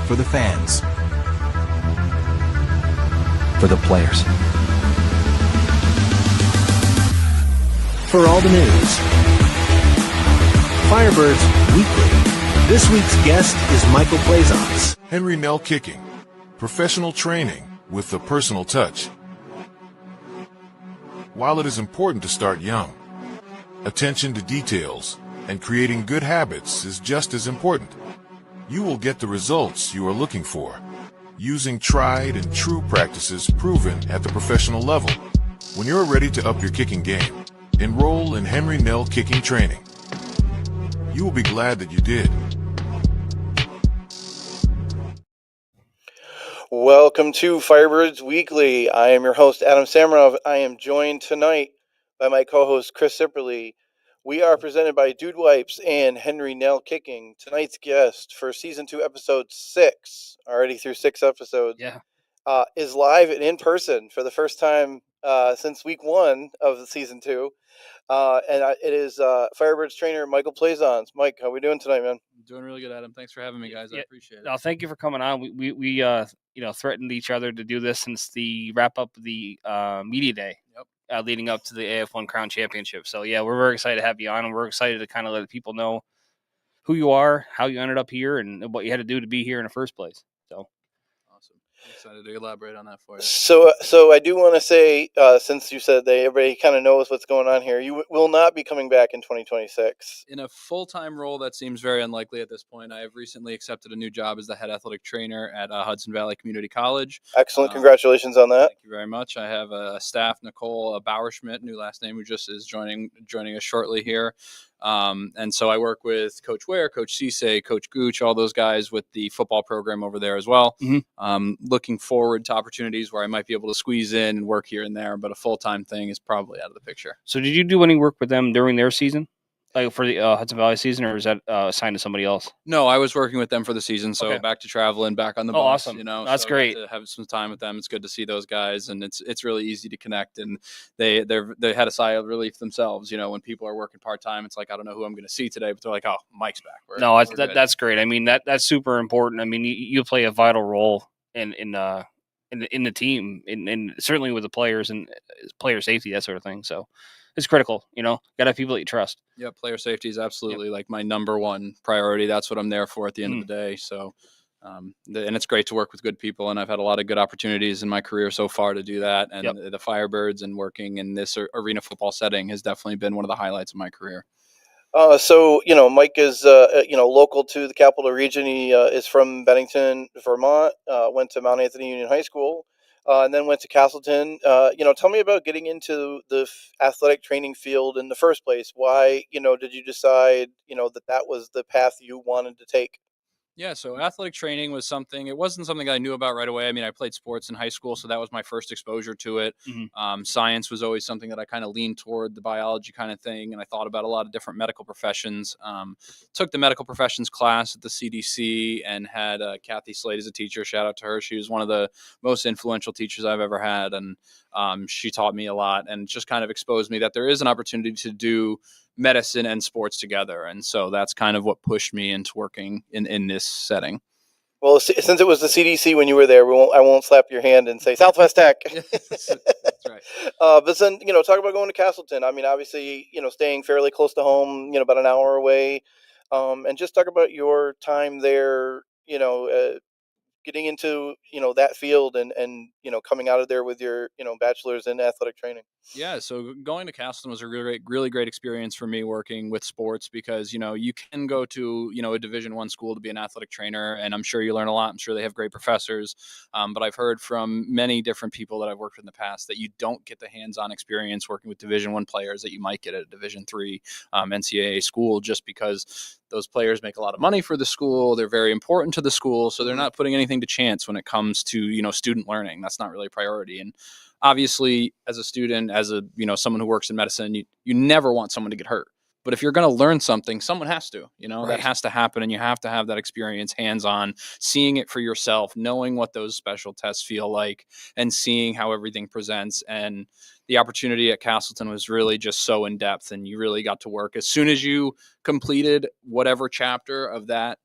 For the fans. For the players. For all the news. Firebirds Weekly. This week's guest is Michael Plaisance. Henry Nell Kicking. Professional training with the personal touch. While it is important to start young, attention to details and creating good habits is just as important. You will get the results you are looking for, using tried and true practices proven at the professional level. When you're ready to up your kicking game, enroll in Henry Nell Kicking Training. You will be glad that you did. Welcome to Firebirds Weekly. I am your host, Adam Samarov. I am joined tonight by my co-host, Chris Sipperly. We are presented by Dude Wipes and Henry Nell Kicking. Tonight's guest for Season 2, Episode 6, already through 6 episodes, is live and in person for the first time since week 1 of Season 2. It is Firebirds trainer Michael Plaisance. Mike, how are we doing tonight, man? Doing really good, Adam. Thanks for having me, guys. I appreciate it. No, thank you for coming on. We threatened each other to do this since the wrap up of the media day. Leading up to the AF1 Crown Championship. So, yeah, we're very excited to have you on, and we're excited to kind of let people know who you are, how you ended up here, and what you had to do to be here in the first place. So, awesome. I'm excited to elaborate on that for you. So I do want to say, since you said that everybody kind of knows what's going on here, you will not be coming back in 2026. In a full-time role, that seems very unlikely at this point. I have recently accepted a new job as the head athletic trainer at Hudson Valley Community College. Excellent. Congratulations on that. Thank you very much. I have a staff, Nicole Bauerschmidt, new last name, who just is joining us shortly here. And so I work with Coach Ware, Coach Cisse, Coach Gooch, all those guys with the football program over there as well. Mm-hmm. Looking forward to opportunities where I might be able to squeeze in and work here and there, but a full-time thing is probably out of the picture. So did you do any work with them during their season? Like for the Hudson Valley season, or is that assigned to somebody else? No, I was working with them for the season, so Okay. Back to traveling, back on the bus. Awesome. So That's I got great. to have some time with them. It's good to see those guys, and it's really easy to connect. And they had a sigh of relief themselves. When people are working part time, it's like, I don't know who I'm going to see today, but they're like, oh, Mike's back. That's great. I mean, that's super important. I mean, you play a vital role in the team, and certainly with the players and player safety, that sort of thing. So it's critical. Got to have people that you trust. Yeah, player safety is absolutely like my number one priority. That's what I'm there for at the end of the day. So, and it's great to work with good people, and I've had a lot of good opportunities in my career so far to do that. And the Firebirds and working in this arena football setting has definitely been one of the highlights of my career. So Mike is local to the Capital Region. He is from Bennington, Vermont. Went to Mount Anthony Union High School. And then went to Castleton. Tell me about getting into the athletic training field in the first place. Why, did you decide, that was the path you wanted to take? Yeah, so athletic training was something, it wasn't something I knew about right away. I mean, I played sports in high school, so that was my first exposure to it. Mm-hmm. Science was always something that I kind of leaned toward, the biology kind of thing, and I thought about a lot of different medical professions. Took the medical professions class at the CDC and had Kathy Slade as a teacher. Shout out to her. She was one of the most influential teachers I've ever had, and she taught me a lot and just kind of exposed me that there is an opportunity to do medicine and sports together. And so that's kind of what pushed me into working in this setting. Well, since it was the CDC when you were there, I won't slap your hand and say Southwest Tech. That's right. But then, talk about going to Castleton. I mean, obviously, staying fairly close to home, about an hour away. And just talk about your time there, getting into, that field and coming out of there with your, bachelor's in athletic training. Yeah, so going to Castleton was a really great experience for me working with sports because, you can go to, a Division I school to be an athletic trainer, and I'm sure you learn a lot. I'm sure they have great professors, but I've heard from many different people that I've worked with in the past that you don't get the hands-on experience working with Division I players that you might get at a Division III NCAA school, just because those players make a lot of money for the school. They're very important to the school, so they're not putting anything to chance when it comes to, student learning. That's not really a priority. And obviously, as a student, as a someone who works in medicine, you never want someone to get hurt. But if you're going to learn something, someone has to. Right. That has to happen, and you have to have that experience hands-on, seeing it for yourself, knowing what those special tests feel like, and seeing how everything presents. And the opportunity at Castleton was really just so in depth, and you really got to work as soon as you completed whatever chapter of that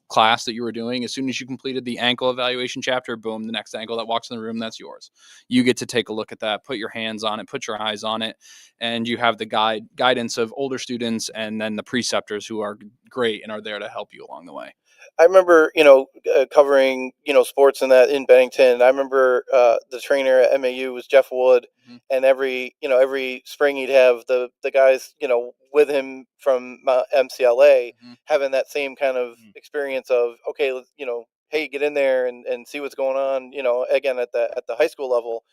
class that you were doing. As soon as you completed the ankle evaluation chapter, boom, the next ankle that walks in the room, that's yours. You get to take a look at that, put your hands on it, put your eyes on it, and you have the guidance of older students and then the preceptors who are great and are there to help you along the way. I remember, covering, sports in Bennington. I remember the trainer at MAU was Jeff Wood, and every spring he'd have the guys, with him from MCLA having that same kind of experience of, okay, hey, get in there and see what's going on, again at the high school level.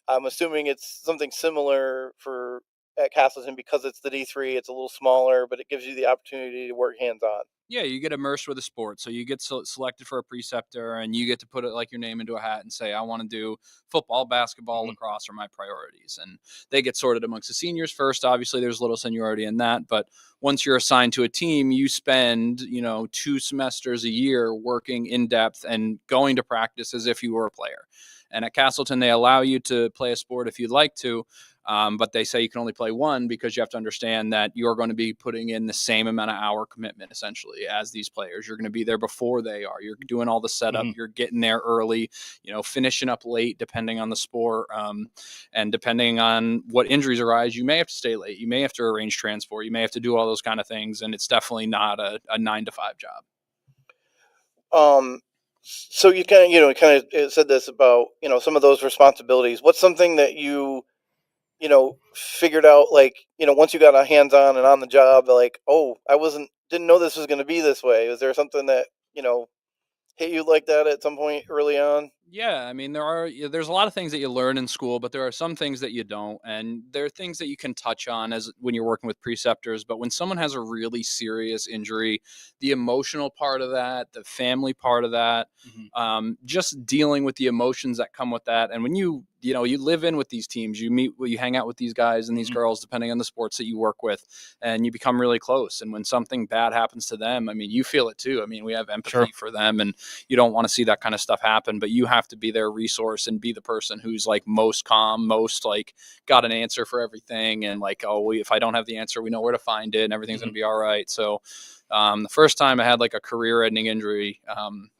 I'm assuming it's something similar at Castleton because it's the D3. It's a little smaller, but it gives you the opportunity to work hands on. Yeah, you get immersed with the sport. So you get selected for a preceptor, and you get to put it like your name into a hat and say, I want to do football, basketball, lacrosse are my priorities. And they get sorted amongst the seniors first. Obviously, there's a little seniority in that. But once you're assigned to a team, you spend, 2 semesters a year working in depth and going to practice as if you were a player. And at Castleton, they allow you to play a sport if you'd like to. But they say you can only play one because you have to understand that you're going to be putting in the same amount of hour commitment essentially as these players. You're going to be there before they are. You're doing all the setup. You're getting there early, finishing up late depending on the sport. And depending on what injuries arise, you may have to stay late. You may have to arrange transport. You may have to do all those kind of things. And it's definitely not a 9-to-5 job. So you kind of said this about, some of those responsibilities. What's something that you figured out, like, once you got a hands-on and on the job, like, oh, didn't know this was going to be this way. Was there something that, hit you like that at some point early on? Yeah, I mean, there's a lot of things that you learn in school, but there are some things that you don't, and there are things that you can touch on as when you're working with preceptors. But when someone has a really serious injury, the emotional part of that, the family part of that, just dealing with the emotions that come with that, and when you live in with these teams, you hang out with these guys and these girls, depending on the sports that you work with, and you become really close. And when something bad happens to them, I mean, you feel it too. I mean, we have empathy for them, and you don't want to see that kind of stuff happen, but you have to be their resource and be the person who's like most calm, most like got an answer for everything. And like, if I don't have the answer, we know where to find it and everything's going to be all right. So the first time I had like a career-ending injury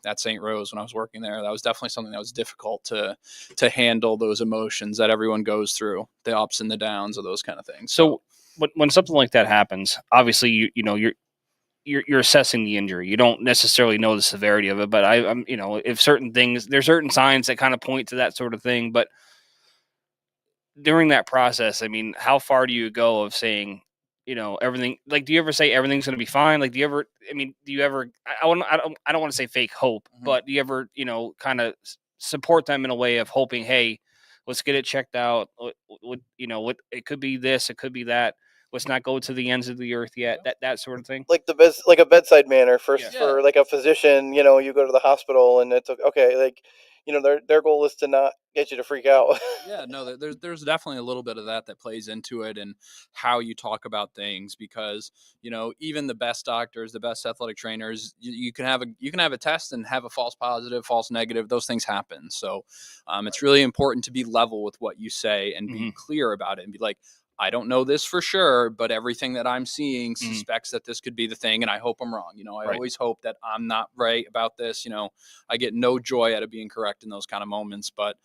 at St. Rose when I was working there, that was definitely something that was difficult to handle those emotions that everyone goes through, the ups and the downs of those kind of things. So when something like that happens, obviously you're assessing the injury. You don't necessarily know the severity of it, but I'm if certain things, there's certain signs that kind of point to that sort of thing. But during that process, I mean, how far do you go of saying, everything? Like, do you ever say everything's going to be fine? Like, do you ever? I don't want to say fake hope, but do you ever, kind of support them in a way of hoping, hey, let's get it checked out. What it could be this, it could be that. Let's not go to the ends of the earth yet. That sort of thing. Like like a bedside manner for like a physician. You go to the hospital and it's okay. Like, their goal is to not get you to freak out. Yeah, no, there's definitely a little bit of that plays into it and how you talk about things, because even the best doctors, the best athletic trainers, you can have a test and have a false positive, false negative. Those things happen. So it's really important to be level with what you say and be clear about it and be like, I don't know this for sure, but everything that I'm seeing suspects that this could be the thing, and I hope I'm wrong. I always hope that I'm not right about this. I get no joy out of being correct in those kind of moments, but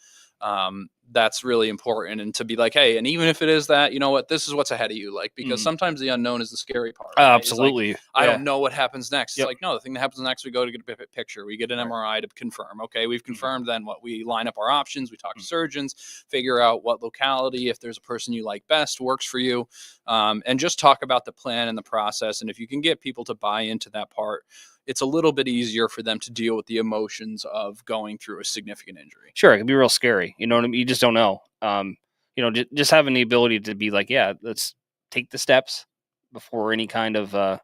that's really important. And to be like, hey, and even if it is that, this is what's ahead of you, like, because sometimes the unknown is the scary part. Right? Absolutely. Like, I don't know what happens next. It's like, no, the thing that happens next, we go to get a picture, we get an MRI to confirm. Okay, we've confirmed, then what? We line up our options, we talk to surgeons, figure out what locality, if there's a person you like best, works for you, and just talk about the plan and the process. And if you can get people to buy into that part, it's a little bit easier for them to deal with the emotions of going through a significant injury. Sure, it can be real scary. You know what I mean? You just don't know. Just having the ability to be like, yeah, let's take the steps before any kind of,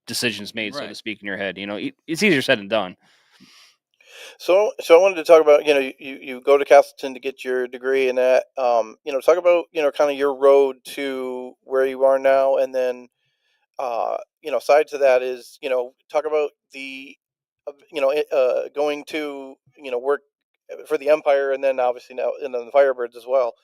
decisions made, so to speak, in your head. It's easier said than done. So I wanted to talk about, you go to Castleton to get your degree in that, talk about, kind of your road to where you are now. And then, side to that is, talk about the, going to, work for the Empire, and then obviously now, and then the Firebirds as well.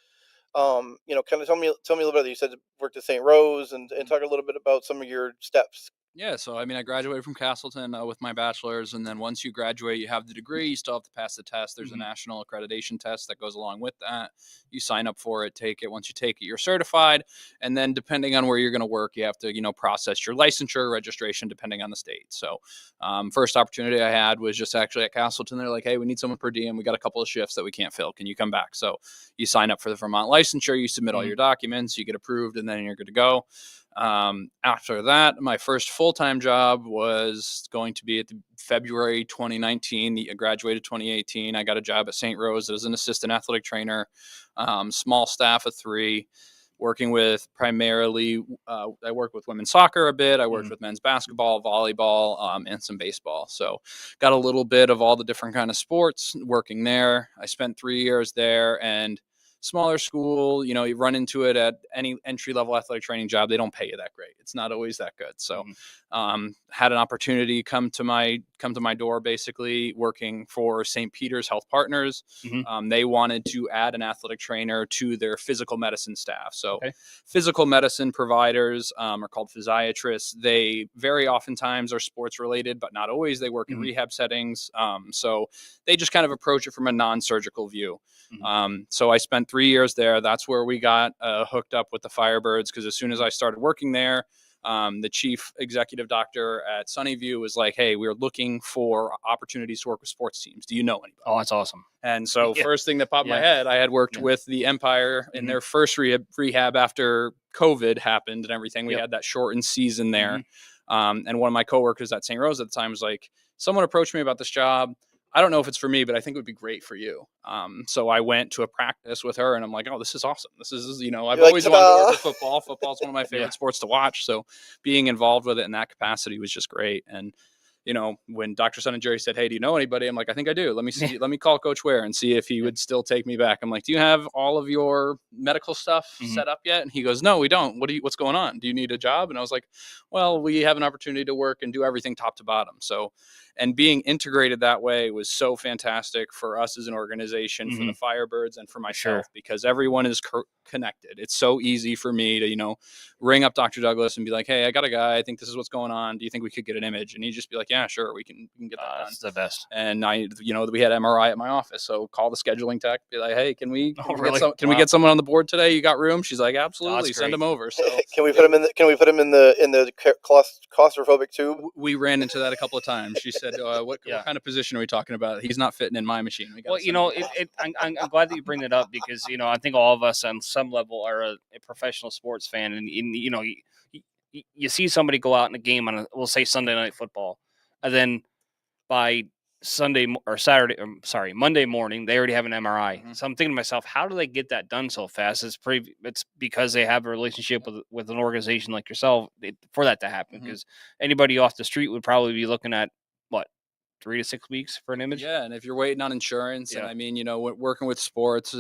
Kind of tell me a little bit. You said you worked at St. Rose, and talk a little bit about some of your steps. Yeah, so I mean, I graduated from Castleton with my bachelor's, and then once you graduate, you have the degree. You still have to pass the test. There's a national accreditation test that goes along with that. You sign up for it, take it. Once you take it, you're certified, and then depending on where you're going to work, you have to process your licensure registration depending on the state. So, first opportunity I had was just actually at Castleton. They're like, "Hey, we need someone per diem. We got a couple of shifts that we can't fill. Can you come back?" So you sign up for the Vermont licensure. You submit all your documents. You get approved, and then you're good to go. After that, my first full-time job was going to be at the February 2019. I graduated 2018. I got a job at St. Rose as an assistant athletic trainer, small staff of 3, working with primarily, I worked with women's soccer a bit. I worked with men's basketball, volleyball, and some baseball. So got a little bit of all the different kind of sports working there. I spent 3 years there, and smaller school, you run into it at any entry-level athletic training job. They don't pay you that great. It's not always that good. So had an opportunity come to my door, basically working for St. Peter's Health Partners. They wanted to add an athletic trainer to their physical medicine staff. So physical medicine providers are called physiatrists. They very oftentimes are sports related, but not always. They work in rehab settings. So they just kind of approach it from a non-surgical view. So I spent 3 years there. That's where we got hooked up with the Firebirds, because as soon as I started working there, the chief executive doctor at Sunnyview was like, "Hey, we're looking for opportunities to work with sports teams. Do you know anybody?" Oh, that's awesome. And so first thing that popped in my head, I had worked with the Empire in their first rehab after COVID happened and everything. We had that shortened season there. And one of my coworkers at St. Rose at the time was like, "Someone approached me about this job. I don't know if it's for me, but I think it would be great for you." So I went to a practice with her, and I'm like, "Oh, this is awesome. This is, I've always wanted to work with football. Football's one of my favorite sports to watch. So being involved with it in that capacity was just great." And, when Dr. Sun and Jerry said, "Hey, do you know anybody?" I'm like, "I think I do. Let me see. Let me call Coach Ware and see if he would still take me back." I'm like, "Do you have all of your medical stuff set up yet?" And he goes, "No, we don't. What's going on? Do you need a job?" And I was like, "Well, we have an opportunity to work and do everything top to bottom." So, and being integrated that way was so fantastic for us as an organization, for the Firebirds, and for myself, because everyone is connected. It's so easy for me to, ring up Dr. Douglas and be like, "Hey, I got a guy. I think this is what's going on. Do you think we could get an image?" And he'd just be like, "Yeah, sure. We can get that done." That's the best. And we had MRI at my office. So call the scheduling tech, be like, "Hey, can we get someone on the board today? You got room?" She's like, "Absolutely. Send them over." So can we put him in the claustrophobic tube? We ran into that a couple of times. She said, what kind of position are we talking about? He's not fitting in my machine. I'm glad that you bring it up, because, I think all of us on some level are a professional sports fan. And you see somebody go out in a game on we'll say Sunday Night Football, and then by Monday morning, they already have an MRI. So I'm thinking to myself, how do they get that done so fast? It's because they have a relationship with an organization like yourself for that to happen. Because anybody off the street would probably be looking at 3 to 6 weeks for an image. Yeah, and if you're waiting on insurance, and I mean, working with sports,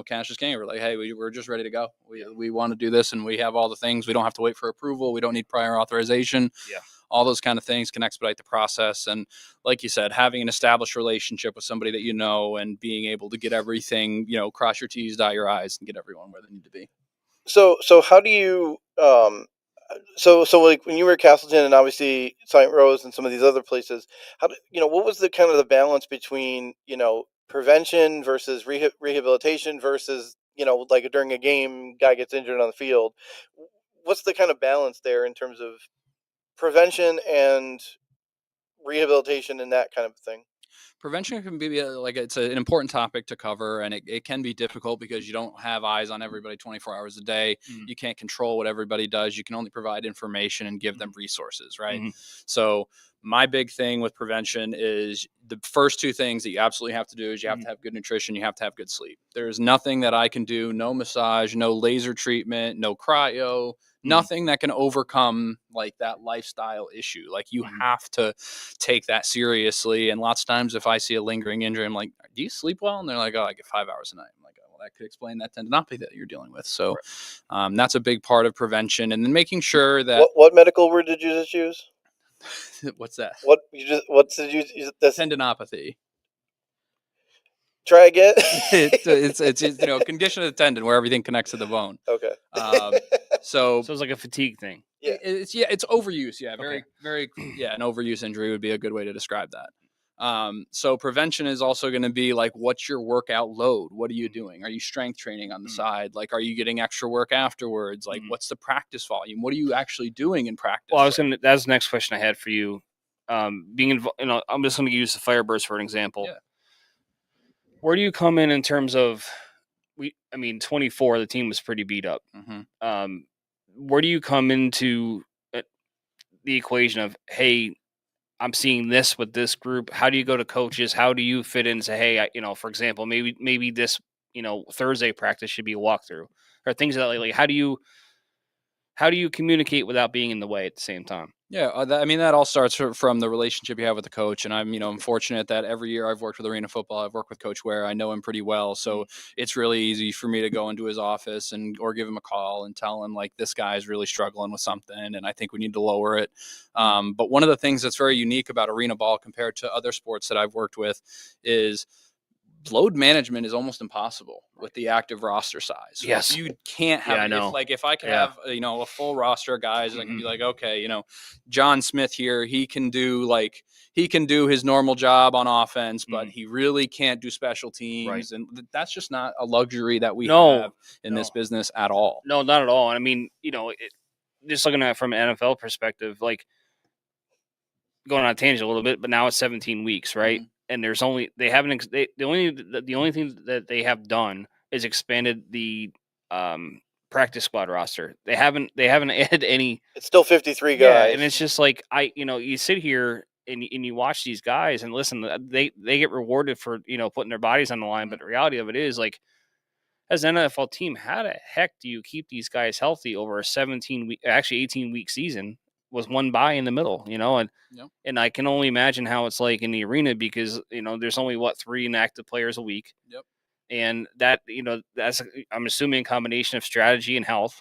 cash is king. We're like, "Hey, we're just ready to go. We want to do this, and we have all the things. We don't have to wait for approval. We don't need prior authorization." All those kind of things can expedite the process. And like you said, having an established relationship with somebody that and being able to get everything, cross your T's, dot your I's, and get everyone where they need to be. So how do you so like when you were at Castleton and obviously St. Rose and some of these other places, what was the kind of the balance between prevention versus rehabilitation versus like during a game, guy gets injured on the field? What's the kind of balance there in terms of prevention and rehabilitation and that kind of thing? Prevention can be it's an important topic to cover, and it can be difficult because you don't have eyes on everybody 24 hours a day. You can't control what everybody does. You can only provide information and give them resources, right? So my big thing with prevention is the first 2 things that you absolutely have to do is you have to have good nutrition. You have to have good sleep. There's nothing that I can do, no massage, no laser treatment, no cryo, nothing that can overcome like that lifestyle issue. Like you have to take that seriously. And lots of times if I see a lingering injury, I'm like, "Do you sleep well?" And they're like, "Oh, I get 5 hours a night." I'm like, "Oh, well, that could explain that tendinopathy that you're dealing with." So that's a big part of prevention. And then making sure that what medical word did you just use? What's that? What did you use? Tendinopathy. Try again. It's you know, condition of the tendon where everything connects to the bone. Okay. So So it's like a fatigue thing. Yeah. It's overuse. Yeah, Okay. very an overuse injury would be a good way to describe that. So prevention is also going to be like, what's your workout load? What are you doing? Are you strength training on the side? Like, are you getting extra work afterwards? Like, what's the practice volume? What are you actually doing in practice? Well, that's the next question I had for you. Being involved, I'm just going to use the Firebirds for an example. Yeah. Where do you come in terms of 24, the team was pretty beat up. Mm-hmm. Where do you come into the equation of, hey, I'm seeing this with this group? How do you go to coaches? How do you fit in and say, hey, for example, maybe this, Thursday practice should be a walkthrough or things like how do you communicate without being in the way at the same time? Yeah, that all starts from the relationship you have with the coach, and I'm fortunate that every year I've worked with Arena Football, I've worked with Coach Ware, I know him pretty well, so it's really easy for me to go into his office or give him a call and tell him like, this guy's really struggling with something, and I think we need to lower it. But one of the things that's very unique about arena ball compared to other sports that I've worked with is load management is almost impossible with the active roster size. Yes. You can't have, I know. if I could have, a full roster of guys, I can be like, okay, John Smith here, he can do his normal job on offense, but he really can't do special teams. Right. And that's just not a luxury that we have in this business at all. No, not at all. And just looking at it from an NFL perspective, like going on a tangent a little bit, but now it's 17 weeks, right? And there's the only thing that they have done is expanded the practice squad roster. They haven't added any. It's still 53 guys. Yeah, and it's just like you sit here and you watch these guys and listen. They get rewarded for putting their bodies on the line, but the reality of it is, like, as an NFL team, how the heck do you keep these guys healthy over a 18-week season? Was one bye in the middle, and I can only imagine how it's like in the arena because there's only 3 inactive players a week. Yep. And that that's, I'm assuming, a combination of strategy and health,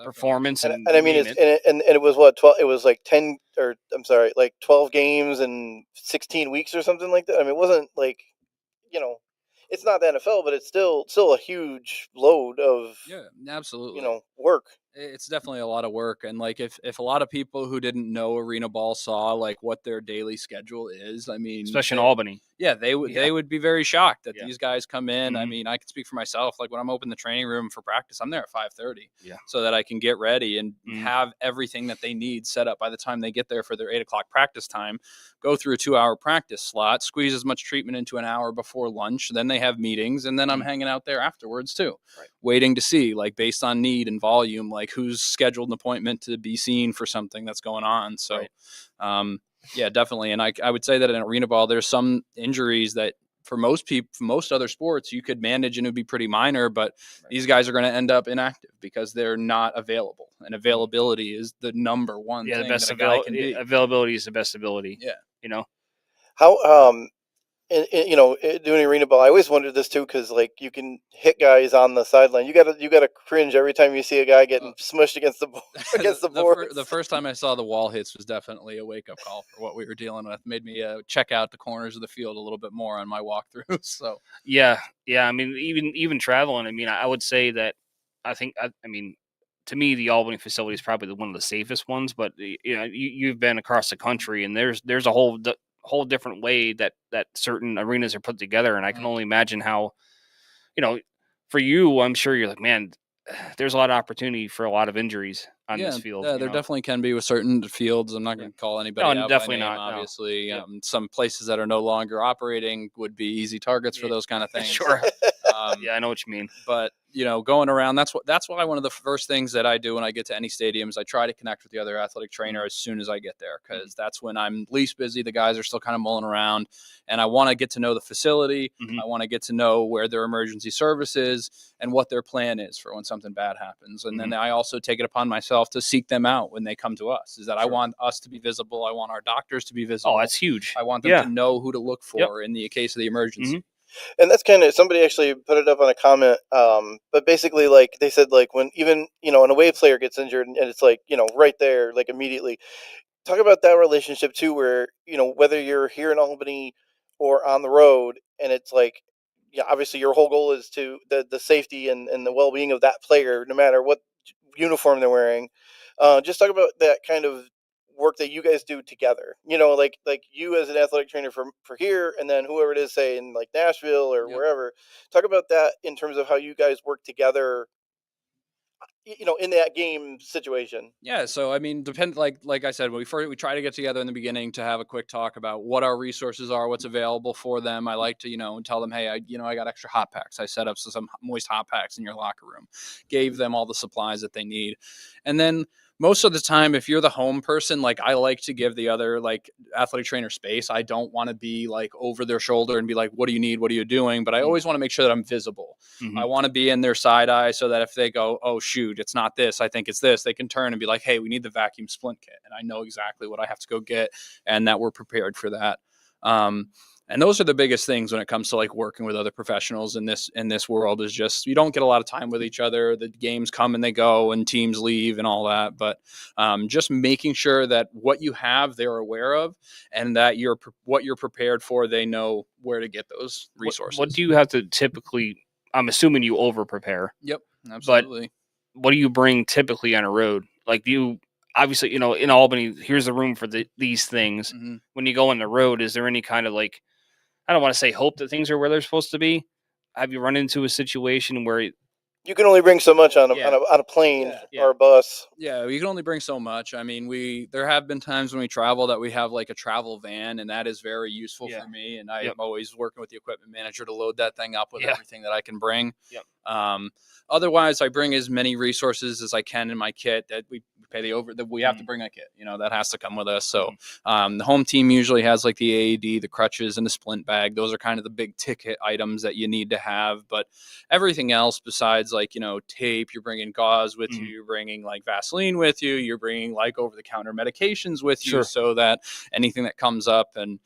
performance, and I mean it was 12. It was like 10 or I'm sorry, like 12 games and 16 weeks or something like that. I mean, it wasn't like it's not the NFL, but it's still a huge load of absolutely work. It's definitely a lot of work. And like, if a lot of people who didn't know arena ball saw like what their daily schedule is, I mean, especially in Albany, they would be very shocked that these guys come in. I mean, I can speak for myself. Like when I'm open the training room for practice, I'm there at 5:30 so that I can get ready and have everything that they need set up by the time they get there for their 8 o'clock practice time. Go through a 2-hour practice slot, squeeze as much treatment into an hour before lunch. Then they have meetings, and then I'm hanging out there afterwards too, waiting to see, like, based on need and volume, like who's scheduled an appointment to be seen for something that's going on. So, yeah, definitely. And I would say that in arena ball, there's some injuries that for most people, for most other sports, you could manage and it would be pretty minor, but these guys are going to end up inactive because they're not available. And availability is the number one thing the best that a guy can be. Availability is the best ability. Yeah. How doing arena ball, I always wondered this too, because like you can hit guys on the sideline. You gotta cringe every time you see a guy getting smushed against the board. The first time I saw the wall hits was definitely a wake up call for what we were dealing with. Made me check out the corners of the field a little bit more on my walkthroughs. So yeah. I mean, even traveling. I mean, I would say that I think to me, the Albany facility is probably one of the safest ones. But you've been across the country, and there's a whole different way that certain arenas are put together, and I can only imagine how, for you, I'm sure you're like, man, there's a lot of opportunity for a lot of injuries on this field. Yeah, there definitely can be with certain fields. I'm not going to call anybody out definitely by name, not. Obviously, some places that are no longer operating would be easy targets for those kind of things. Sure. Yeah, I know what you mean. But going around, that's why one of the first things that I do when I get to any stadium is I try to connect with the other athletic trainer as soon as I get there, because that's when I'm least busy. The guys are still kind of mulling around, and I want to get to know the facility. I want to get to know where their emergency service is and what their plan is for when something bad happens. And then I also take it upon myself to seek them out when they come to us. Is that I want us to be visible. I want our doctors to be visible. Oh, that's huge. I want them to know who to look for in the case of the emergency. And that's kind of, somebody actually put it up on a comment. But basically, like they said, like when even, an away player gets injured and it's like, right there, like immediately. Talk about that relationship too, where, whether you're here in Albany or on the road, and it's like yeah, obviously your whole goal is to the safety and the well-being of that player, no matter what uniform they're wearing. Just talk about that kind of work that you guys do together. Like you as an athletic trainer for here, and then whoever it is, say in like Nashville or wherever. Talk about that in terms of how you guys work together. In that game situation. Yeah, so I mean, like I said, when we try to get together in the beginning to have a quick talk about what our resources are, what's available for them. I like to tell them, hey, I got extra hot packs. I set up some moist hot packs in your locker room, gave them all the supplies that they need, and then most of the time, if you're the home person, like I like to give the other like athletic trainer space. I don't want to be like over their shoulder and be like, what do you need? What are you doing? But I always want to make sure that I'm visible. I want to be in their side eye so that if they go, oh shoot, it's not this, I think it's this, they can turn and be like, hey, we need the vacuum splint kit. And I know exactly what I have to go get and that we're prepared for that. And those are the biggest things when it comes to like working with other professionals in this world is just, you don't get a lot of time with each other. The games come and they go and teams leave and all that. But just making sure that what you have, they're aware of, and that what you're prepared for, they know where to get those resources. What do you have to typically, I'm assuming you over prepare. Yep, absolutely. But what do you bring typically on a road? Like obviously, in Albany, here's the room for these things. Mm-hmm. When you go on the road, is there any kind of like, I don't want to say hope that things are where they're supposed to be? Have you run into a situation where you can only bring so much on a plane or a bus? Yeah, you can only bring so much. I mean, there have been times when we travel that we have like a travel van, and that is very useful for me. And I'm always working with the equipment manager to load that thing up with everything that I can bring. Otherwise, I bring as many resources as I can in my kit that we pay that we have to bring a kit. That has to come with us. So the home team usually has like the AED, the crutches, and the splint bag. Those are kind of the big ticket items that you need to have. But everything else besides like, tape, you're bringing gauze with you, you're bringing like Vaseline with you, you're bringing like over-the-counter medications with you so that anything that comes up, and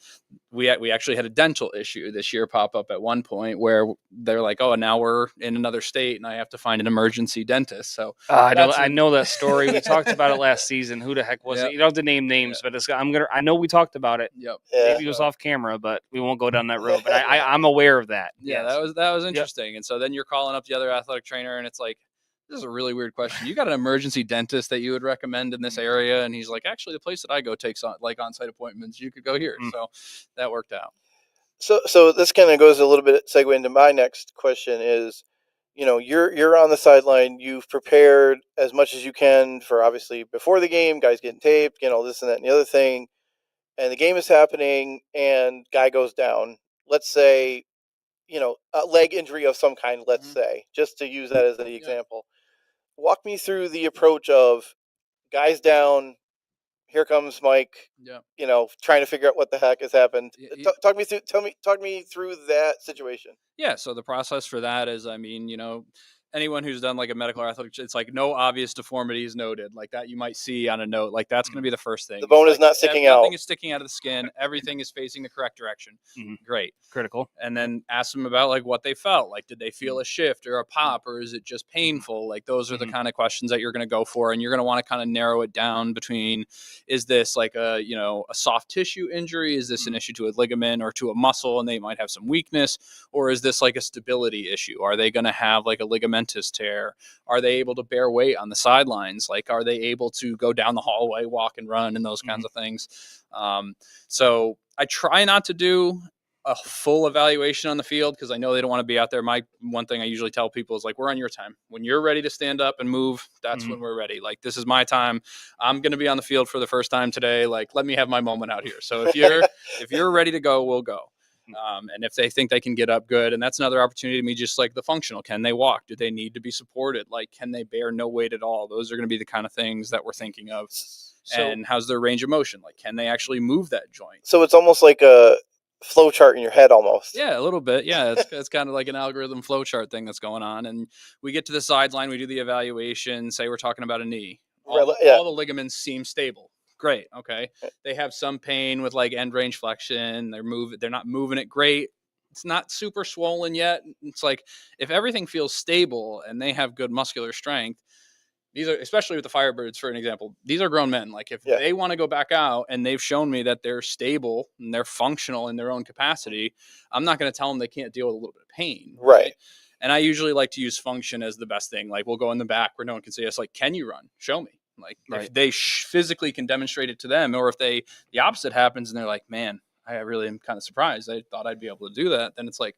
we actually had a dental issue this year pop up at one point where they're like, oh, now we're in another state and I have to find an emergency dentist. So I know that story. We talked about it last season. Who the heck was it? You don't have to name names, but I know we talked about it. Yep. Maybe it was off camera, but we won't go down that road. But I'm aware of that. Yeah, that was interesting. And so then you're calling up the other athletic trainer and it's like, this is a really weird question. You got an emergency dentist that you would recommend in this area? And he's like, actually, the place that I go takes on-site appointments. You could go here. So that worked out. So this kind of goes a little bit segue into my next question is, you're on the sideline. You've prepared as much as you can for obviously before the game, guys getting taped, all this and that and the other thing. And the game is happening and guy goes down. Let's say, a leg injury of some kind, let's say, just to use that as an example. Walk me through the approach of guys down. Here comes Mike. Trying to figure out what the heck has happened. Talk me through that situation. Yeah. So the process for that is, anyone who's done like a medical athletic, it's like no obvious deformities noted, like that you might see on a note. Like that's going to be the first thing. The bone is not sticking out. Nothing is sticking out of the skin. Everything is facing the correct direction. Great. Critical. And then ask them about like what they felt. Like, did they feel a shift or a pop, or is it just painful? Like those are the kind of questions that you're going to go for. And you're going to want to kind of narrow it down between, is this like a soft tissue injury? Is this an issue to a ligament or to a muscle and they might have some weakness? Or is this like a stability issue? Are they going to have like a ligament tear? Are they able to bear weight on the sidelines? Like, are they able to go down the hallway, walk and run, and those kinds of things? So I try not to do a full evaluation on the field because I know they don't want to be out there. My one thing I usually tell people is like, we're on your time. When you're ready to stand up and move, that's when we're ready. Like, this is my time. I'm going to be on the field for the first time today. Like, let me have my moment out here. So if you're ready to go, we'll go. And if they think they can get up, good. And that's another opportunity to me, just like the functional. Can they walk? Do they need to be supported? Like, can they bear no weight at all? Those are going to be the kind of things that we're thinking of. And how's their range of motion? Like, can they actually move that joint? So it's almost like a flow chart in your head almost. Yeah, a little bit. Yeah, it's kind of like an algorithm flow chart thing that's going on. And we get to the sideline, we do the evaluation, say we're talking about a knee. All the ligaments seem stable. Great. Okay. They have some pain with like end range flexion. They're not moving it great. It's not super swollen yet. It's like, if everything feels stable and they have good muscular strength, these are, especially with the Firebirds, for an example, these are grown men. Like if Yeah. they want to go back out and they've shown me that they're stable and they're functional in their own capacity, I'm not going to tell them they can't deal with a little bit of pain. Right. And I usually like to use function as the best thing. Like we'll go in the back where no one can see us. Like, can you run? Show me. Like if they physically can demonstrate it to them, or if the opposite happens and they're like, man, I really am kind of surprised. I thought I'd be able to do that. Then it's like,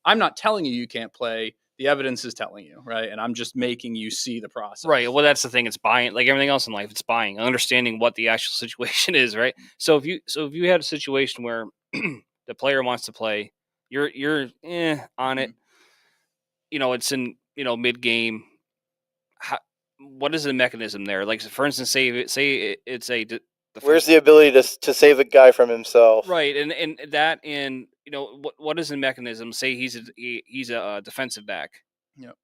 I'm not telling you can't play. The evidence is telling you, right? And I'm just making you see the process. Right. Well, that's the thing. It's buying, like everything else in life. It's buying, understanding what the actual situation is, right? So if you had a situation where the player wants to play, you're on it. It's in mid game. What is the mechanism there? Like for instance, say it's a. Where's the ability to save a guy from himself? Right, and that, and what is the mechanism? Say he's a defensive back. Yep.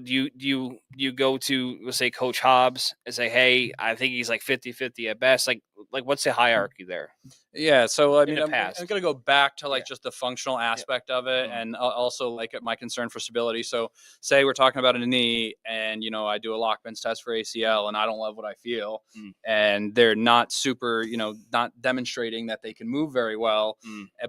Do you go to, let's say, Coach Hobbs and say, hey, I think he's like 50-50 at best. Like what's the hierarchy there? Yeah, so I mean, I'm going to go back to just the functional aspect of it, and also like my concern for stability. So say we're talking about a knee, and I do a Lockman's test for ACL, and I don't love what I feel, and they're not super, not demonstrating that they can move very well,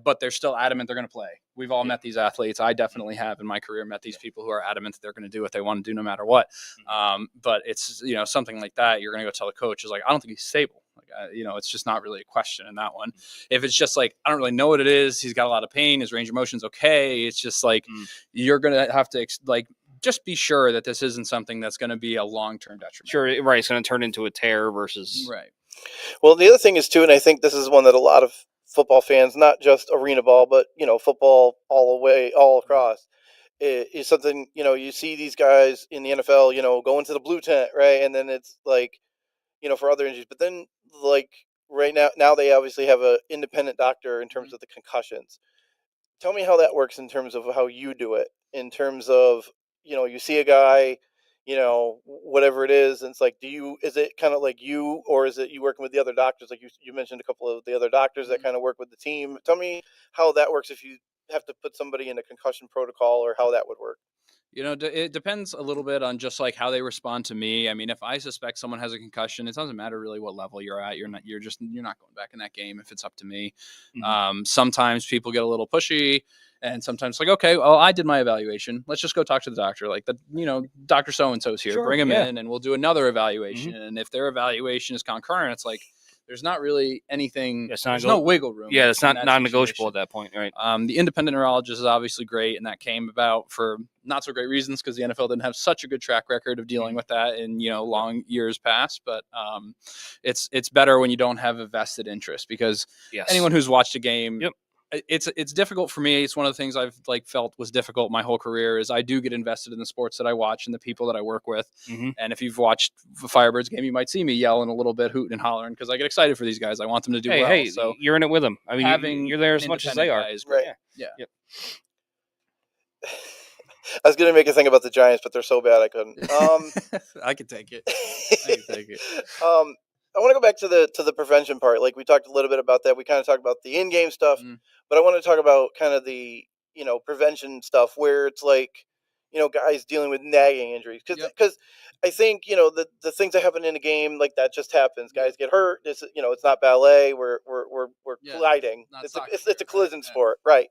but they're still adamant they're going to play. We've all met these athletes. I definitely have in my career met these people who are adamant that they're going to do what they want to do no matter what. But it's something like that. You're going to go tell the coach is like, I don't think he's stable. It's just not really a question in that one. If it's just like, I don't really know what it is, he's got a lot of pain, his range of motion's okay, it's just like, you're going to have to just be sure that this isn't something that's going to be a long-term detriment. Sure, right. It's going to turn into a tear versus... Right. Well, the other thing is too, and I think this is one that a lot of football fans, not just arena ball, but, football all across, is something, you see these guys in the NFL, go into the blue tent, right? And then it's like, for other injuries, but then like right now they obviously have an independent doctor in terms of the concussions. Tell me how that works in terms of how you do it, in terms of, you see a guy, whatever it is, and it's like, is it kind of like you, or is it you working with the other doctors? Like you mentioned a couple of the other doctors that kind of work with the team. Tell me how that works if you have to put somebody in a concussion protocol, or how that would work. It depends a little bit on just like how they respond to me. I mean, if I suspect someone has a concussion, it doesn't matter really what level you're at. You're not going back in that game if it's up to me. Sometimes people get a little pushy, and sometimes like, okay, well, I did my evaluation. Let's just go talk to the doctor. Like Dr. So-and-so's here, bring him in and we'll do another evaluation. And if their evaluation is concurrent, it's like, there's not really anything. There's no wiggle room. Yeah, it's not non-negotiable at that point, right? The independent neurologist is obviously great, and that came about for not so great reasons because the NFL didn't have such a good track record of dealing with that in long years past. But it's better when you don't have a vested interest, because anyone who's watched a game. It's difficult for me. It's one of the things I've felt was difficult my whole career is I do get invested in the sports that I watch and the people that I work with. And if you've watched the Firebirds game, you might see me yelling a little bit, hooting and hollering, because I get excited for these guys. I want them to do well. Hey, so you're in it with them. I mean, you're there as much as they are. Right. Yeah. Yep. I was going to make a thing about the Giants, but they're so bad I couldn't. I can take it. I want to go back to the prevention part. Like we talked a little bit about that. We kind of talked about the in-game stuff, but I want to talk about kind of the, prevention stuff where it's like, guys dealing with nagging injuries. Because I think, the things that happen in a game like that just happens. Guys get hurt. It's not ballet. We're colliding. It's a collision sport. Right.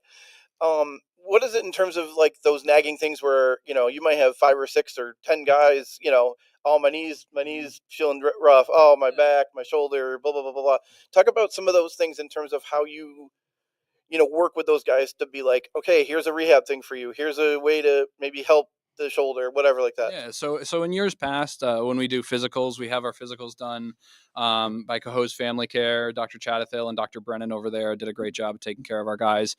What is it in terms of like those nagging things where, you might have 5 or 6 or 10 guys, oh, my knees feeling rough. Oh, my back, my shoulder, blah, blah, blah, blah, blah. Talk about some of those things in terms of how you, work with those guys to be like, okay, here's a rehab thing for you. Here's a way to maybe help the shoulder, whatever like that. Yeah. So in years past, when we do physicals, we have our physicals done by Cahoe's Family Care. Dr. Chatterthil and Dr. Brennan over there did a great job of taking care of our guys.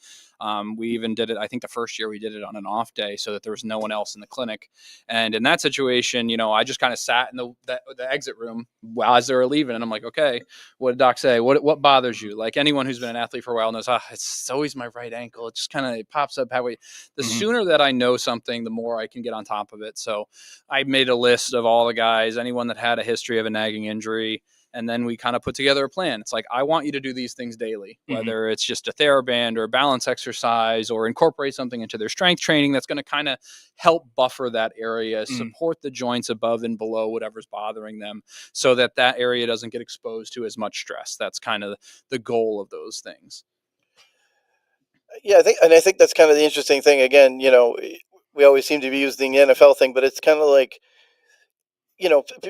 We even did it, I think the first year we did it on an off day so that there was no one else in the clinic. And in that situation, I just kind of sat in the exit room as they were leaving. And I'm like, okay, what did doc say? What bothers you? Like anyone who's been an athlete for a while knows, it's always my right ankle. It just kind of pops up halfway. The sooner that I know something, the more I can get on top of it. So I made a list of all the guys, anyone that had a history of a nagging injury. And then we kind of put together a plan. It's like, I want you to do these things daily, whether it's just a TheraBand or a balance exercise, or incorporate something into their strength training that's going to kind of help buffer that area, support the joints above and below whatever's bothering them, so that that area doesn't get exposed to as much stress. That's kind of the goal of those things. Yeah, I think that's kind of the interesting thing. Again, we always seem to be using the NFL thing, but it's kind of like,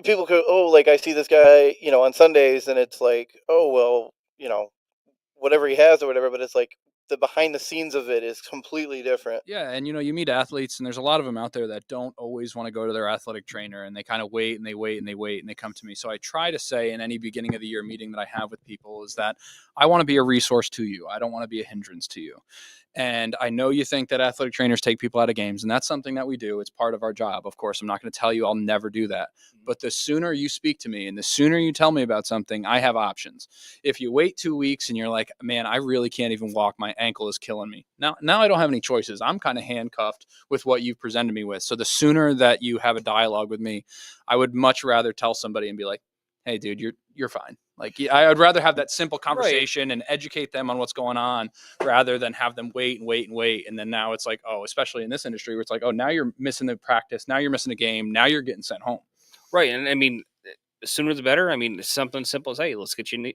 people go, oh, like I see this guy, on Sundays, and it's like, oh, well, whatever he has or whatever, but it's like the behind the scenes of it is completely different. Yeah, and you meet athletes, and there's a lot of them out there that don't always want to go to their athletic trainer, and they kind of wait and they wait and they wait and they come to me. So I try to say in any beginning of the year meeting that I have with people is that I want to be a resource to you. I don't want to be a hindrance to you. And I know you think that athletic trainers take people out of games, and that's something that we do. It's part of our job. Of course, I'm not going to tell you I'll never do that. But the sooner you speak to me and the sooner you tell me about something, I have options. If you wait 2 weeks and you're like, man, I really can't even walk, my ankle is killing me. Now I don't have any choices. I'm kind of handcuffed with what you've presented me with. So the sooner that you have a dialogue with me, I would much rather tell somebody and be like, hey, dude, you're fine. Like, I'd rather have that simple conversation and educate them on what's going on, rather than have them wait and wait and wait. And then now it's like, oh, especially in this industry where it's like, oh, now you're missing the practice. Now you're missing a game. Now you're getting sent home. Right. And I mean, the sooner the better. I mean, something simple as, hey, let's get you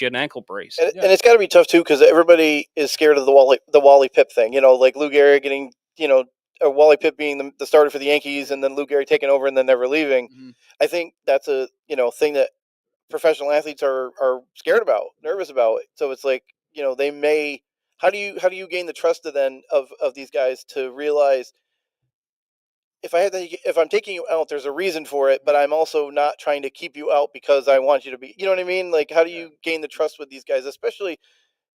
an ankle brace. And it's got to be tough too, because everybody is scared of the Wally Pipp thing. Like Lou Gehrig getting, Wally Pipp being the starter for the Yankees, and then Lou Gehrig taking over and then never leaving. Mm-hmm. I think that's a thing that professional athletes are scared about, nervous about. So it's like, they may. How do you gain the trust of these guys to realize, if I'm taking you out, there's a reason for it, but I'm also not trying to keep you out because I want you to be, you know what I mean? Like, how do you gain the trust with these guys, especially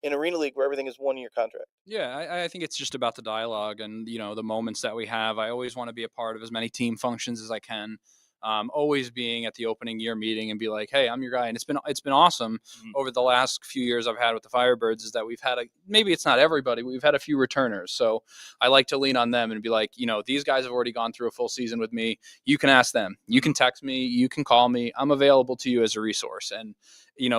in Arena League where everything is 1-year contract? Yeah, I think it's just about the dialogue and, the moments that we have. I always want to be a part of as many team functions as I can. Always being at the opening year meeting and be like, hey, I'm your guy. And it's been awesome over the last few years I've had with the Firebirds, is that we've had maybe it's not everybody, but we've had a few returners. So I like to lean on them and be like, these guys have already gone through a full season with me. You can ask them. You can text me. You can call me. I'm available to you as a resource. And,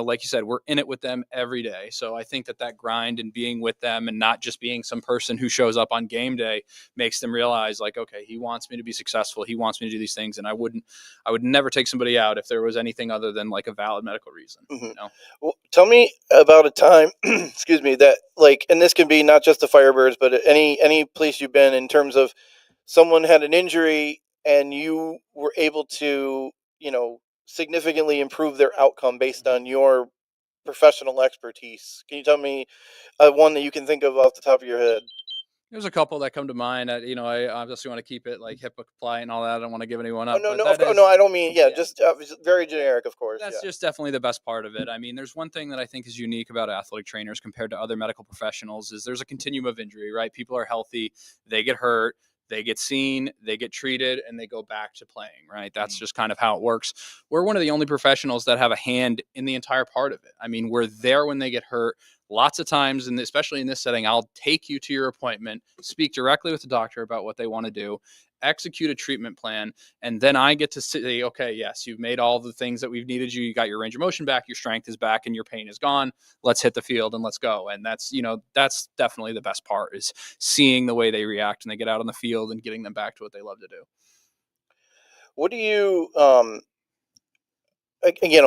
like you said, we're in it with them every day. So I think that grind and being with them and not just being some person who shows up on game day makes them realize, like, okay, he wants me to be successful. He wants me to do these things. And I would never take somebody out if there was anything other than like a valid medical reason. Mm-hmm. Well, tell me about a time, excuse me, that and this can be not just the Firebirds, but any place you've been, in terms of someone had an injury and you were able to, significantly improve their outcome based on your professional expertise. Can you tell me one that you can think of off the top of your head? There's a couple that come to mind. I obviously want to keep it like HIPAA compliant and all that. I don't want to give anyone up. No, I don't mean, just very generic, of course. That's just definitely the best part of it. I mean, there's one thing that I think is unique about athletic trainers compared to other medical professionals is there's a continuum of injury, right? People are healthy, they get hurt, they get seen, they get treated, and they go back to playing, right? That's just kind of how it works. We're one of the only professionals that have a hand in the entire part of it. I mean, we're there when they get hurt. Lots of times, and especially in this setting, I'll take you to your appointment, speak directly with the doctor about what they want to do, execute a treatment plan, and then I get to say, okay, yes, you've made all the things that we've needed you. You got your range of motion back, your strength is back, and your pain is gone. Let's hit the field and let's go. And that's definitely the best part, is seeing the way they react and they get out on the field and getting them back to what they love to do. What do you,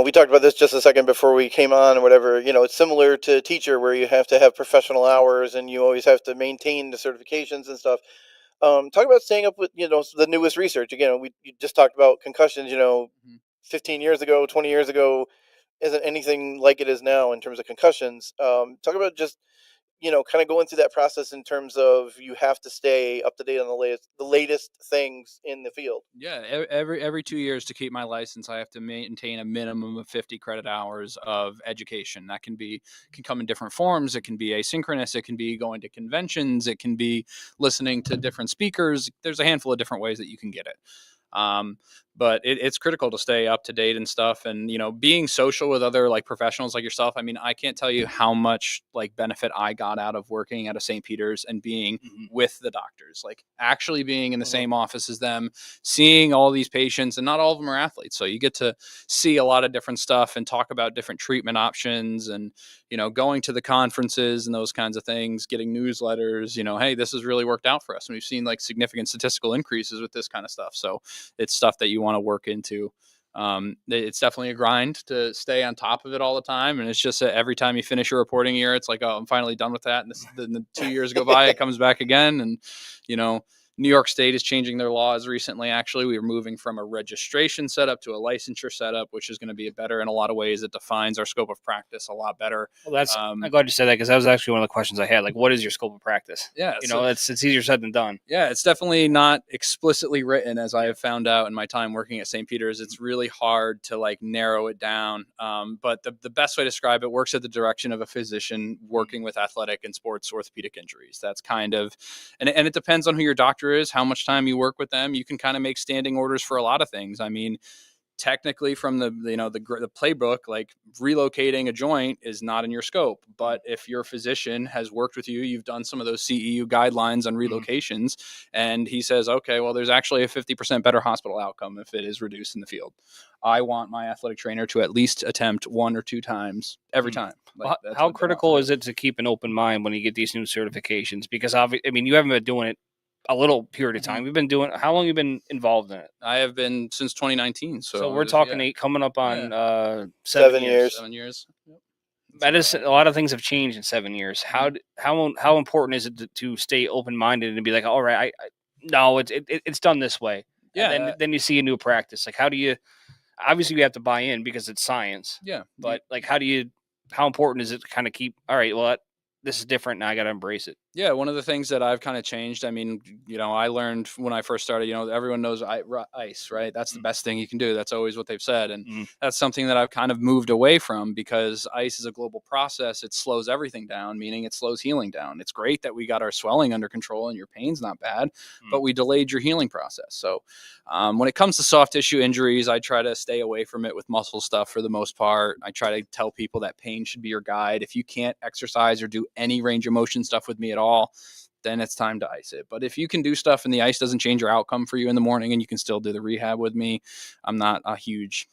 we talked about this just a second before we came on or whatever. It's similar to teacher, where you have to have professional hours and you always have to maintain the certifications and stuff. Talk about staying up with, the newest research. Again, you just talked about concussions, 15 years ago, 20 years ago, isn't anything like it is now in terms of concussions. Talk about just, kind of going through that process in terms of you have to stay up to date on the latest things in the field. Yeah, every 2 years to keep my license, I have to maintain a minimum of 50 credit hours of education. That can come in different forms. It can be asynchronous. It can be going to conventions. It can be listening to different speakers. There's a handful of different ways that you can get it. but it's critical to stay up to date and stuff. And, being social with other like professionals like yourself. I mean, I can't tell you how much like benefit I got out of working at a St. Peter's and being with the doctors, like actually being in the same office as them, seeing all these patients, and not all of them are athletes. So you get to see a lot of different stuff and talk about different treatment options, and, going to the conferences and those kinds of things, getting newsletters, hey, this has really worked out for us. And we've seen like significant statistical increases with this kind of stuff. So it's stuff that you want to work into. It's definitely a grind to stay on top of it all the time. And it's just that every time you finish your reporting year, it's like, oh, I'm finally done with that. And then the 2 years go by, it comes back again. And, New York State is changing their laws recently. Actually, we are moving from a registration setup to a licensure setup, which is going to be better in a lot of ways. It defines our scope of practice a lot better. Well, I'm glad you said that, because that was actually one of the questions I had. Like, what is your scope of practice? Yeah, it's easier said than done. Yeah, it's definitely not explicitly written, as I have found out in my time working at St. Peter's. It's really hard to like narrow it down. But the best way to describe it, works at the direction of a physician working with athletic and sports orthopedic injuries. That's kind of, and it depends on who your doctor is, how much time you work with them. You can kind of make standing orders for a lot of things. I mean, technically from the playbook, like relocating a joint is not in your scope. But if your physician has worked with you, you've done some of those CEU guidelines on relocations, and he says, okay, well, there's actually a 50% better hospital outcome if it is reduced in the field. I want my athletic trainer to at least attempt 1 or 2 times every time. Like, how critical is it to keep an open mind when you get these new certifications? Because you haven't been doing it a little period of time. We've been doing. How long have you been involved in it? I have been since 2019. So we're talking coming up on 7 years. 7 years. Yep. Medicine. A lot of things have changed in 7 years. How important is it to stay open minded and be like, all right, no, it's done this way. Yeah. And then you see a new practice. Like, how do you? Obviously, you have to buy in because it's science. Yeah. But like, how important is it to kind of keep? All right, well, this is different now. I got to embrace it. Yeah, one of the things that I've kind of changed, I mean, I learned when I first started, everyone knows ice, right? That's the best thing you can do. That's always what they've said. And that's something that I've kind of moved away from, because ice is a global process. It slows everything down, meaning it slows healing down. It's great that we got our swelling under control and your pain's not bad, but we delayed your healing process. So when it comes to soft tissue injuries, I try to stay away from it with muscle stuff for the most part. I try to tell people that pain should be your guide. If you can't exercise or do any range of motion stuff with me at all, then it's time to ice it. But if you can do stuff and the ice doesn't change your outcome for you in the morning and you can still do the rehab with me, I'm not a huge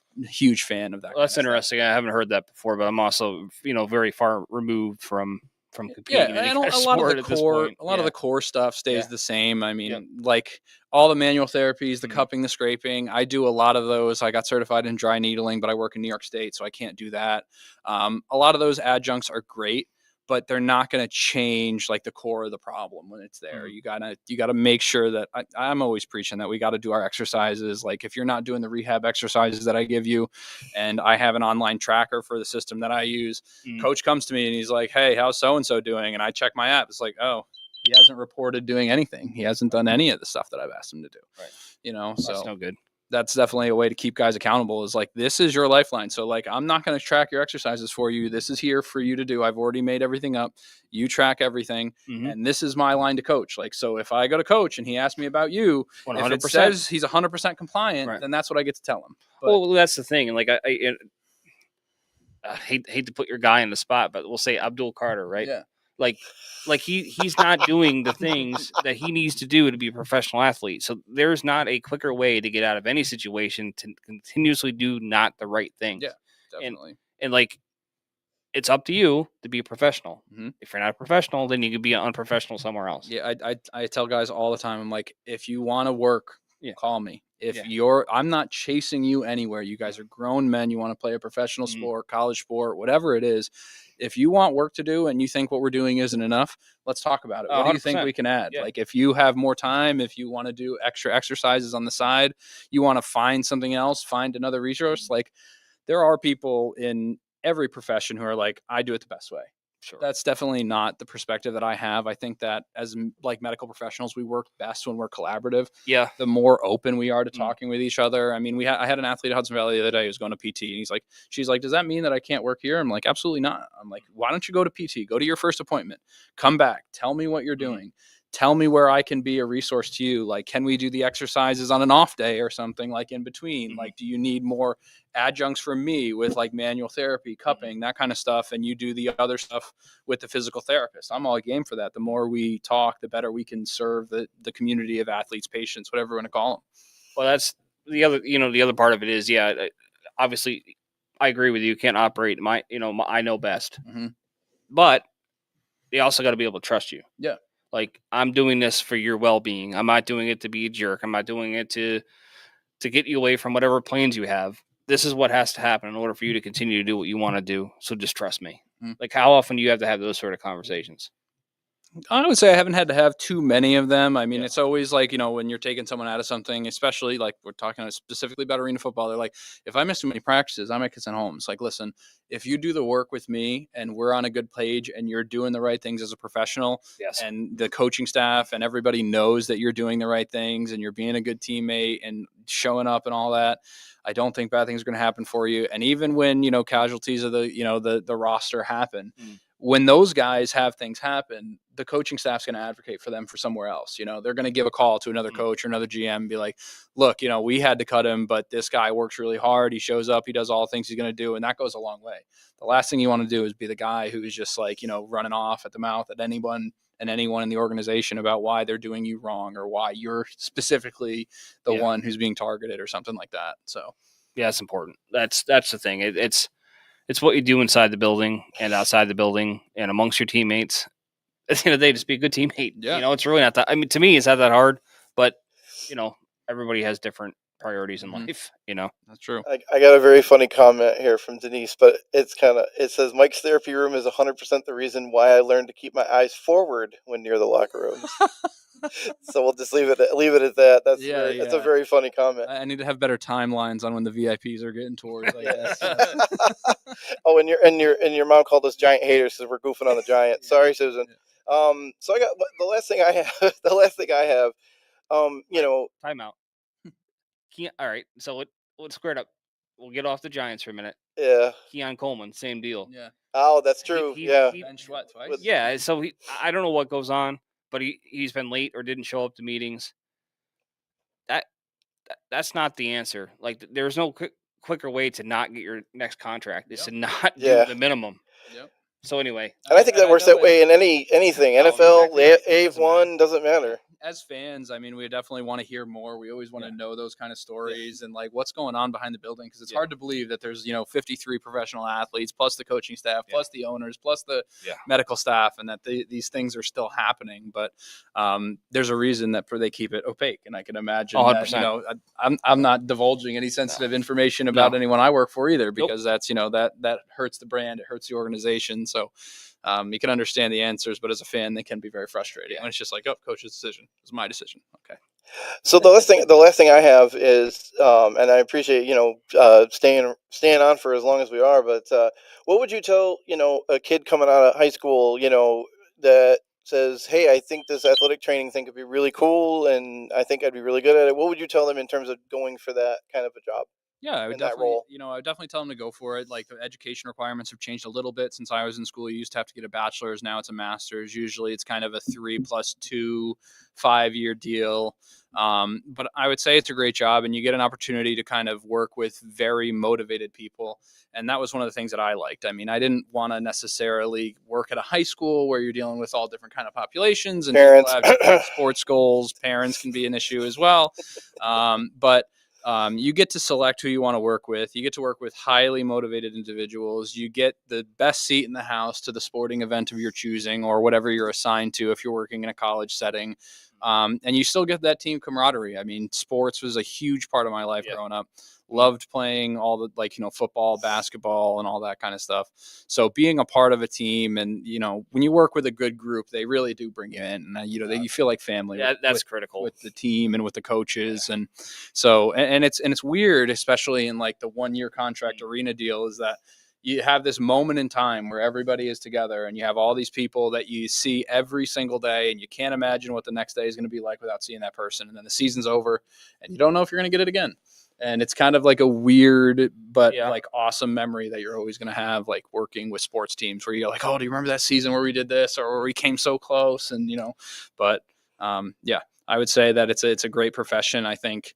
fan of that. Well, that's interesting. I haven't heard that before, but I'm also, very far removed from competing. Yeah, and a lot of the core stuff stays the same. I mean, like all the manual therapies, the cupping, the scraping, I do a lot of those. I got certified in dry needling, but I work in New York State, so I can't do that. A lot of those adjuncts are great, but they're not going to change like the core of the problem when it's there. You gotta make sure that I'm always preaching that we got to do our exercises. Like if you're not doing the rehab exercises that I give you, and I have an online tracker for the system that I use, coach comes to me and he's like, hey, how's so-and-so doing? And I check my app. It's like, oh, he hasn't reported doing anything. He hasn't done any of the stuff that I've asked him to do. Right. So that's no good. That's definitely a way to keep guys accountable, is like, this is your lifeline. So like, I'm not going to track your exercises for you. This is here for you to do. I've already made everything up. You track everything. And this is my line to coach. Like, so if I go to coach and he asks me about you, 100%. If it says he's 100% compliant, then that's what I get to tell him. But, well, that's the thing. And like, I hate to put your guy in the spot, but we'll say Abdul Carter, right? Yeah. Like he's not doing the things that he needs to do to be a professional athlete. So there's not a quicker way to get out of any situation to continuously do not the right thing. Yeah, definitely. And like, it's up to you to be a professional. If you're not a professional, then you could be an unprofessional somewhere else. Yeah, I tell guys all the time, I'm like, if you want to work, call me. If I'm not chasing you anywhere. You guys are grown men. You want to play a professional sport, college sport, whatever it is. If you want work to do and you think what we're doing isn't enough, let's talk about it. What do you think we can add? Yeah. Like if you have more time, if you want to do extra exercises on the side, you want to find something else, find another resource. Like there are people in every profession who are like, I do it the best way. Sure. That's definitely not the perspective that I have. I think that as like medical professionals, we work best when we're collaborative. Yeah. The more open we are to talking with each other. I mean, I had an athlete at Hudson Valley the other day who was going to PT, and she's like, does that mean that I can't work here? I'm like, absolutely not. I'm like, why don't you go to PT? Go to your first appointment, come back, tell me what you're doing. tell me where I can be a resource to you. Like, can we do the exercises on an off day or something like in between? Mm-hmm. Like, do you need more adjuncts from me with like manual therapy, cupping, that kind of stuff? And you do the other stuff with the physical therapist. I'm all game for that. The more we talk, the better we can serve the community of athletes, patients, whatever you want to call them. Well, that's the other part of it is, obviously I agree with you. You can't operate I know best, but they also got to be able to trust you. Yeah. Like, I'm doing this for your well-being. I'm not doing it to be a jerk. I'm not doing it to get you away from whatever plans you have. This is what has to happen in order for you to continue to do what you want to do. So just trust me. Like, how often do you have to have those sort of conversations? I would say I haven't had to have too many of them. I mean, it's always like, when you're taking someone out of something, especially like we're talking specifically about arena football, they're like, if I miss too many practices, I might get sent home. It's like, listen, if you do the work with me and we're on a good page and you're doing the right things as a professional, and the coaching staff and everybody knows that you're doing the right things and you're being a good teammate and showing up and all that, I don't think bad things are going to happen for you. And even when, casualties of the roster happen, when those guys have things happen, the coaching staff's going to advocate for them for somewhere else. They're going to give a call to another coach or another GM and be like, look, we had to cut him, but this guy works really hard. He shows up, he does all the things he's going to do. And that goes a long way. The last thing you want to do is be the guy who's just like, running off at the mouth at anyone in the organization about why they're doing you wrong or why you're specifically the one who's being targeted or something like that. So yeah, it's important. That's the thing. It's what you do inside the building and outside the building and amongst your teammates. At the end of the day, just be a good teammate. Yeah. It's really not that. I mean, to me, it's not that hard, but everybody has different priorities in life. That's true. I got a very funny comment here from Denise, but it says Mike's therapy room is 100% the reason why I learned to keep my eyes forward when near the locker rooms. So we'll just leave it at that. That's a very funny comment. I need to have better timelines on when the VIPs are getting towards, I guess. Oh, and your mom called us giant haters because we're goofing on the Giants. Sorry, Susan. So I got the last thing I have. Timeout. All right, so let's square it up. We'll get off the Giants for a minute. Yeah. Keon Coleman, same deal. Yeah. Oh, that's true. He benched what, twice? Yeah. So I don't know what goes on, but he's been late or didn't show up to meetings. That's not the answer. Like, there's no quicker way to not get your next contract is to not do the minimum. Yep. So anyway, and I think that works that way in anything. NFL, AF1, doesn't matter. As fans, I mean, we definitely want to hear more. We always want to know those kind of stories and like what's going on behind the building, because it's hard to believe that there's 53 professional athletes plus the coaching staff plus the owners plus the medical staff, and that these things are still happening. But there's a reason that they keep it opaque, and I can imagine 100%. that, I'm not divulging any sensitive information about anyone I work for either, because that's that hurts the brand, it hurts the organization. So you can understand the answers, but as a fan, they can be very frustrating. And it's just like, coach's decision. It was my decision. Okay. So the last thing I have is, and I appreciate staying on for as long as we are. But what would you tell a kid coming out of high school, that says, "Hey, I think this athletic training thing could be really cool, and I think I'd be really good at it." What would you tell them in terms of going for that kind of a job? Yeah, I would definitely tell them to go for it. Like, the education requirements have changed a little bit since I was in school. You used to have to get a bachelor's. Now it's a master's. Usually it's kind of a 3+2 5-year deal. But I would say it's a great job, and you get an opportunity to kind of work with very motivated people. And that was one of the things that I liked. I mean, I didn't want to necessarily work at a high school where you're dealing with all different kind of populations and parents people have different sports goals. Parents can be an issue as well. But you get to select who you want to work with. You get to work with highly motivated individuals. You get the best seat in the house to the sporting event of your choosing, or whatever you're assigned to if you're working in a college setting. And you still get that team camaraderie. I mean, sports was a huge part of my life growing up. Loved playing all the, football, basketball, and all that kind of stuff. So being a part of a team, and, when you work with a good group, they really do bring you in, and, you feel like family. Yeah, that's critical with the team and with the coaches. And so, and it's weird, especially in like the 1-year contract arena deal, is that you have this moment in time where everybody is together, and you have all these people that you see every single day, and you can't imagine what the next day is going to be like without seeing that person. And then the season's over, and you don't know if you're going to get it again. And it's kind of like a weird, but like awesome memory that you're always going to have, like working with sports teams, where you're like, oh, do you remember that season where we did this, or where we came so close? And, but Yeah, I would say that it's a great profession. I think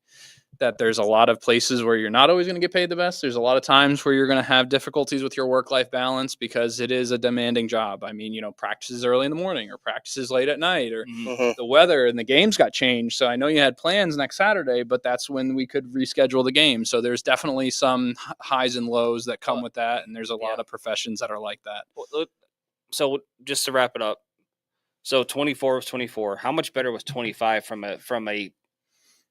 that there's a lot of places where you're not always going to get paid the best. There's a lot of times where you're going to have difficulties with your work-life balance because it is a demanding job. I mean, practices early in the morning or practices late at night, or the weather and the games got changed. So I know you had plans next Saturday, but that's when we could reschedule the game. So there's definitely some highs and lows that come with that. And there's a lot of professions that are like that. So just to wrap it up, so 24 was 24. How much better was 25 from a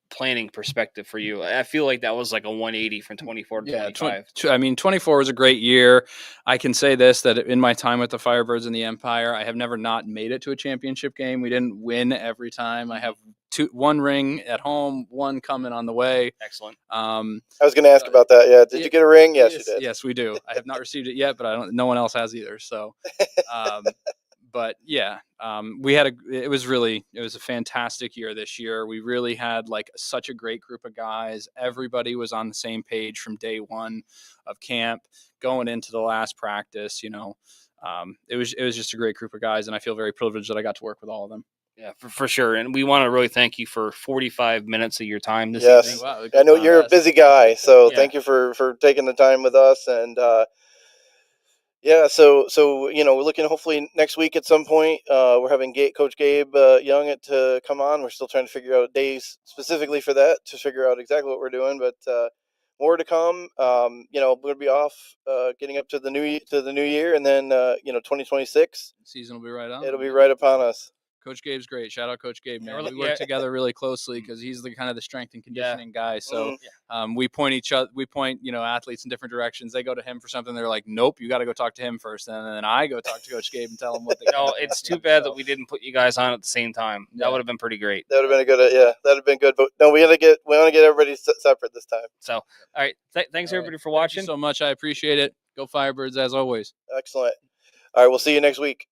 planning perspective for you? I feel like that was like a 180 from 24 to 25. I mean, 24 was a great year. I can say this, that in my time with the Firebirds and the Empire, I have never not made it to a championship game. We didn't win every time. I have one ring at home, one coming on the way. Excellent. I was going to ask about that. Yeah. Did you get a ring? Yes, you did. Yes, we do. I have not received it yet, but no one else has either. So, but yeah, it was a fantastic year this year. We really had like such a great group of guys. Everybody was on the same page from day one of camp going into the last practice. It was just a great group of guys, and I feel very privileged that I got to work with all of them. Yeah, for sure. And we want to really thank you for 45 minutes of your time this evening. Wow, I know you're a busy guy, so thank you for taking the time with us. And yeah, so we're looking hopefully next week at some point. We're having Coach Gabe Young to come on. We're still trying to figure out days specifically for that to figure out exactly what we're doing, but more to come. We're going to be off getting up to the new year, and then 2026 season will be right on. It'll be right upon us. Coach Gabe's great. Shout out Coach Gabe, man. We work together really closely because he's the kind of the strength and conditioning guy. So we point athletes in different directions. They go to him for something. They're like, nope, you got to go talk to him first. And then I go talk to Coach Gabe and tell him what they No, it's too bad that we didn't put you guys on at the same time. That would have been pretty great. That would have been that would have been good. But no, we want to get everybody separate this time. So, all right. Thanks everybody for watching. Thank you so much. I appreciate it. Go Firebirds as always. Excellent. All right. We'll see you next week.